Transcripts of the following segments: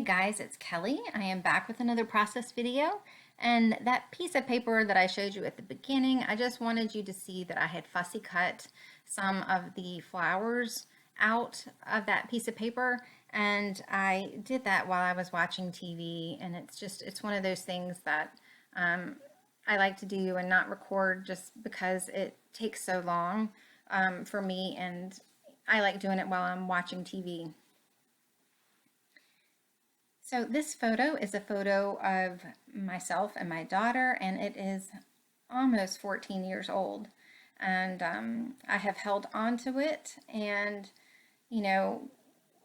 guys, it's Kelly. I am back with another process video. And that piece of paper that I showed you at the beginning, I just wanted you to see that I had fussy cut some of the flowers out of that piece of paper. And I did that while I was watching TV. And it's one of those things that I like to do and not record just because it takes so long for me. And I like doing it while I'm watching TV. So this photo is a photo of myself and my daughter, and it is almost 14 years old. And I have held on to it and,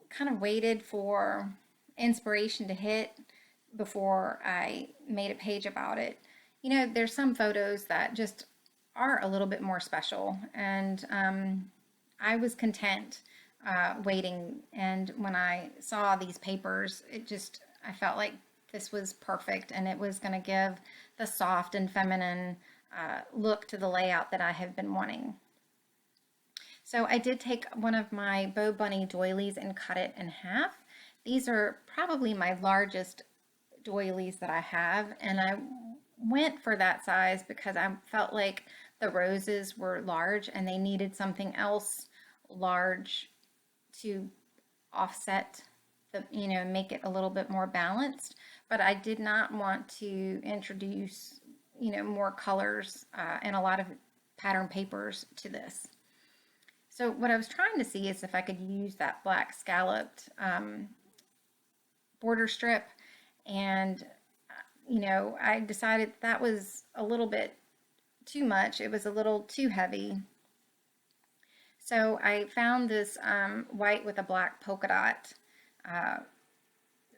kind of waited for inspiration to hit before I made a page about it. There's some photos that just are a little bit more special, and I was content waiting. And when I saw these papers, I felt like this was perfect and it was going to give the soft and feminine look to the layout that I have been wanting. So I did take one of my Bo Bunny doilies and cut it in half. These are probably my largest doilies that I have, and I went for that size because I felt like the roses were large and they needed something else large to offset make it a little bit more balanced. But I did not want to introduce, more colors and a lot of pattern papers to this. So what I was trying to see is if I could use that black scalloped border strip, and I decided that was a little bit too much. It was a little too heavy. So I found this white with a black polka dot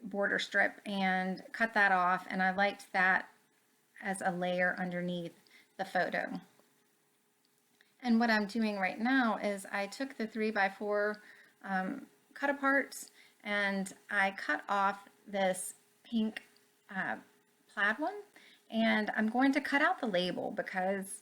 border strip and cut that off, and I liked that as a layer underneath the photo. And what I'm doing right now is I took the 3x4 cut aparts and I cut off this pink plaid one, and I'm going to cut out the label because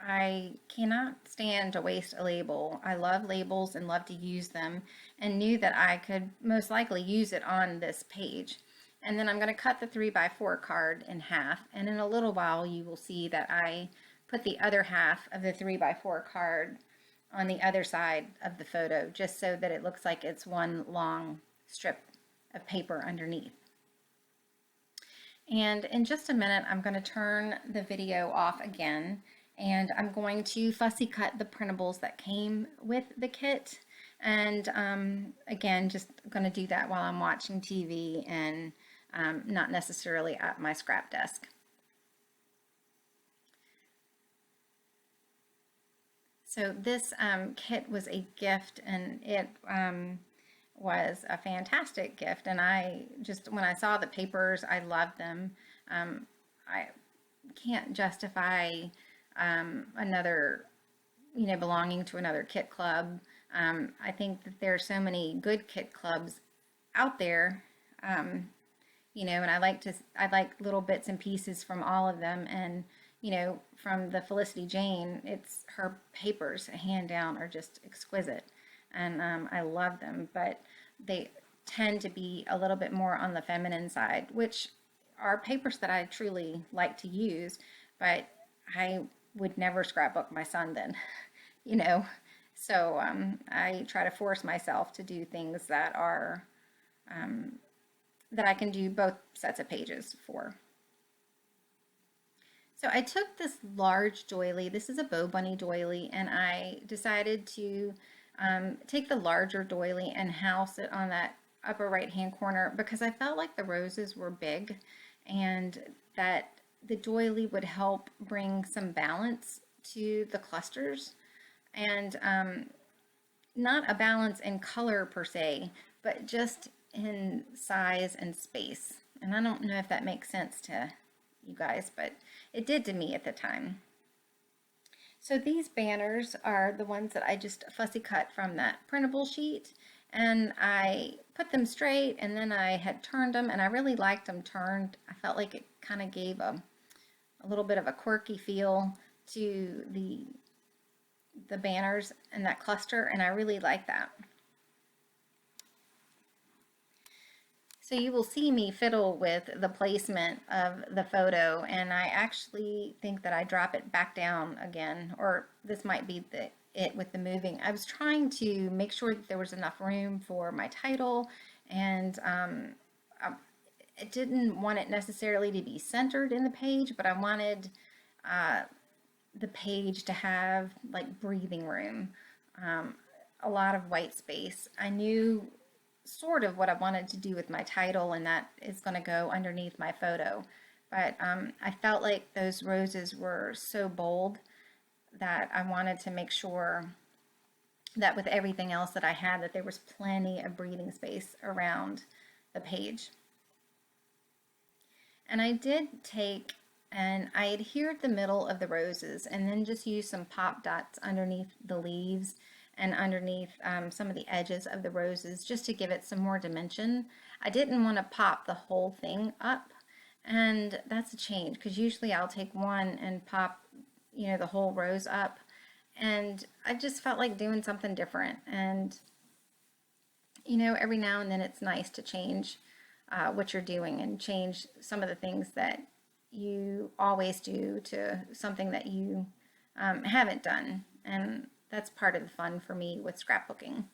I cannot stand to waste a label. I love labels and love to use them, and knew that I could most likely use it on this page. And then I'm going to cut the 3x4 card in half, and in a little while you will see that I put the other half of the 3x4 card on the other side of the photo, just so that it looks like it's one long strip of paper underneath. And in just a minute, I'm going to turn the video off again, and I'm going to fussy cut the printables that came with the kit. And again, just going to do that while I'm watching TV and not necessarily at my scrap desk. So this kit was a gift, and it was a fantastic gift. And when I saw the papers, I loved them. I can't justify another, belonging to another kit club. I think that there are so many good kit clubs out there, and I like little bits and pieces from all of them. And from the Felicity Jane, her papers hand down are just exquisite, and I love them, but they tend to be a little bit more on the feminine side, which are papers that I truly like to use, but I would never scrapbook my son then, so I try to force myself to do things that are that I can do both sets of pages for. So I took this large doily, this is a Bo Bunny doily, and I decided to take the larger doily and house it on that upper right hand corner because I felt like the roses were big and that the doily would help bring some balance to the clusters, and not a balance in color per se, but just in size and space. And I don't know if that makes sense to you guys, but it did to me at the time. So these banners are the ones that I just fussy cut from that printable sheet, and I put them straight, and then I had turned them, and I really liked them turned. I felt like it kind of gave a little bit of a quirky feel to the banners and that cluster, and I really like that. So you will see me fiddle with the placement of the photo, and I actually think that I drop it back down again, or this might be it with the moving. I was trying to make sure that there was enough room for my title, and I didn't want it necessarily to be centered in the page, but I wanted the page to have like breathing room, a lot of white space. I knew sort of what I wanted to do with my title, and that is going to go underneath my photo. But I felt like those roses were so bold that I wanted to make sure that with everything else that I had, that there was plenty of breathing space around the page. And I did take and I adhered the middle of the roses and then just used some pop dots underneath the leaves and underneath some of the edges of the roses just to give it some more dimension. I didn't want to pop the whole thing up, and that's a change because usually I'll take one and pop, the whole rose up, and I just felt like doing something different. And every now and then it's nice to change what you're doing and change some of the things that you always do to something that you haven't done. And that's part of the fun for me with scrapbooking.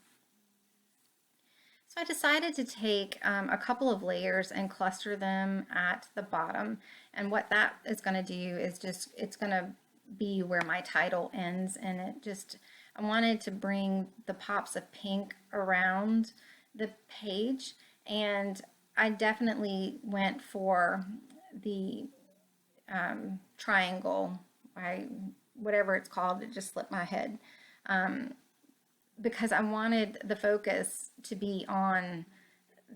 So I decided to take a couple of layers and cluster them at the bottom. And what that is going to do is it's going to be where my title ends. And I wanted to bring the pops of pink around the page. And I definitely went for the triangle, whatever it's called, it just slipped my head, because I wanted the focus to be on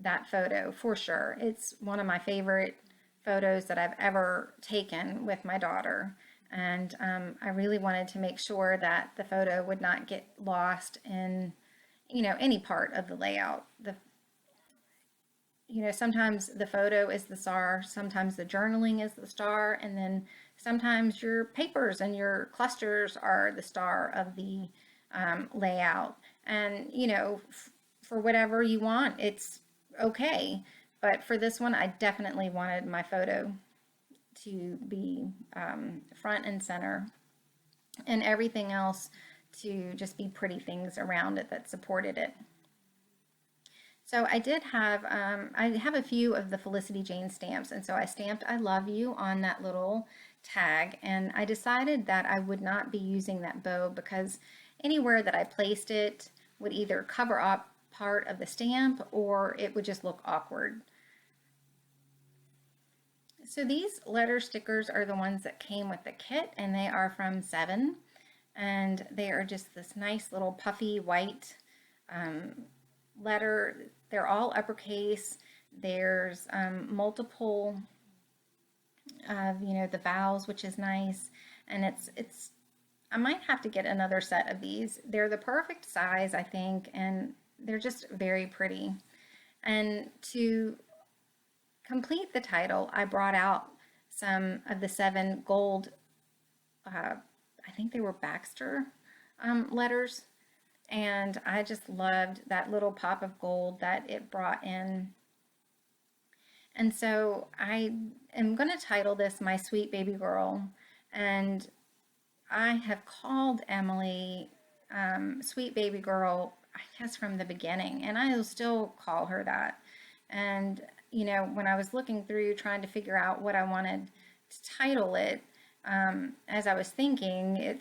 that photo for sure. It's one of my favorite photos that I've ever taken with my daughter, and I really wanted to make sure that the photo would not get lost in any part of the layout. Sometimes the photo is the star, sometimes the journaling is the star, and then sometimes your papers and your clusters are the star of the layout. And, for whatever you want, it's okay. But for this one, I definitely wanted my photo to be front and center, and everything else to just be pretty things around it that supported it. So I did have, I have a few of the Felicity Jane stamps, and so I stamped I love you on that little tag, and I decided that I would not be using that bow because anywhere that I placed it would either cover up part of the stamp or it would just look awkward. So these letter stickers are the ones that came with the kit, and they are from Seven, and they are just this nice little puffy white letter. They're all uppercase. There's multiple of the vowels, which is nice, and it's I might have to get another set of these. They're the perfect size, I think, and they're just very pretty. And to complete the title, I brought out some of the Seven gold, I think they were Baxter letters, and I just loved that little pop of gold that it brought in. And so I am going to title this My Sweet Baby Girl. And I have called Emily Sweet Baby Girl, I guess, from the beginning. And I will still call her that. And, when I was looking through trying to figure out what I wanted to title it, as I was thinking, it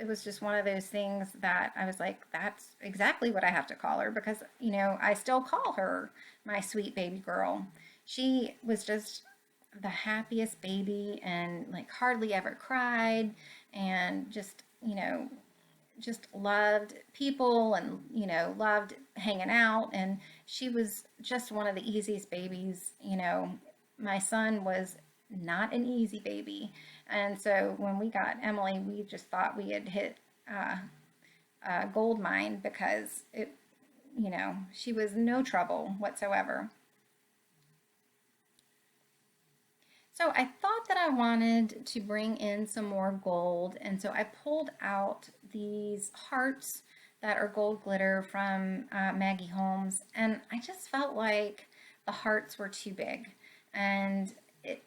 was just one of those things that I was like, that's exactly what I have to call her because, I still call her my sweet baby girl. She was just the happiest baby and like hardly ever cried and just loved people and, loved hanging out. And she was just one of the easiest babies. My son was not an easy baby. And so when we got Emily, we just thought we had hit a gold mine because she was no trouble whatsoever. So I thought that I wanted to bring in some more gold, and so I pulled out these hearts that are gold glitter from Maggie Holmes, and I just felt like the hearts were too big, and it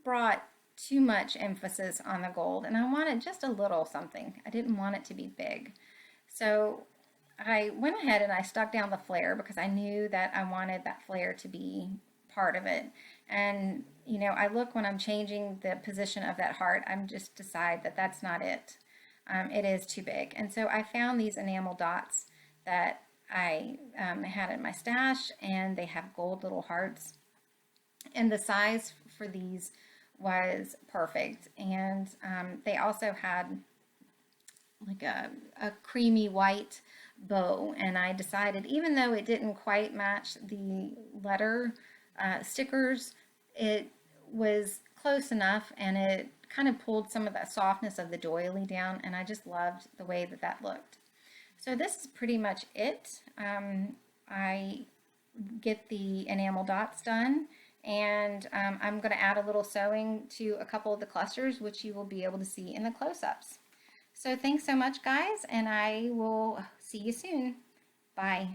brought too much emphasis on the gold, and I wanted just a little something. I didn't want it to be big. So I went ahead and I stuck down the flare because I knew that I wanted that flare to be part of it. And, you know, I look when I'm changing the position of that heart, I'm just decide that that's not it. It is too big. And so I found these enamel dots that I had in my stash, and they have gold little hearts. And the size for these was perfect. And they also had like a creamy white bow. And I decided, even though it didn't quite match the letter stickers, it was close enough, and it kind of pulled some of that softness of the doily down, and I just loved the way that that looked. So this is pretty much it. I get the enamel dots done, and I'm going to add a little sewing to a couple of the clusters, which you will be able to see in the close-ups. So thanks so much, guys, and I will see you soon. Bye.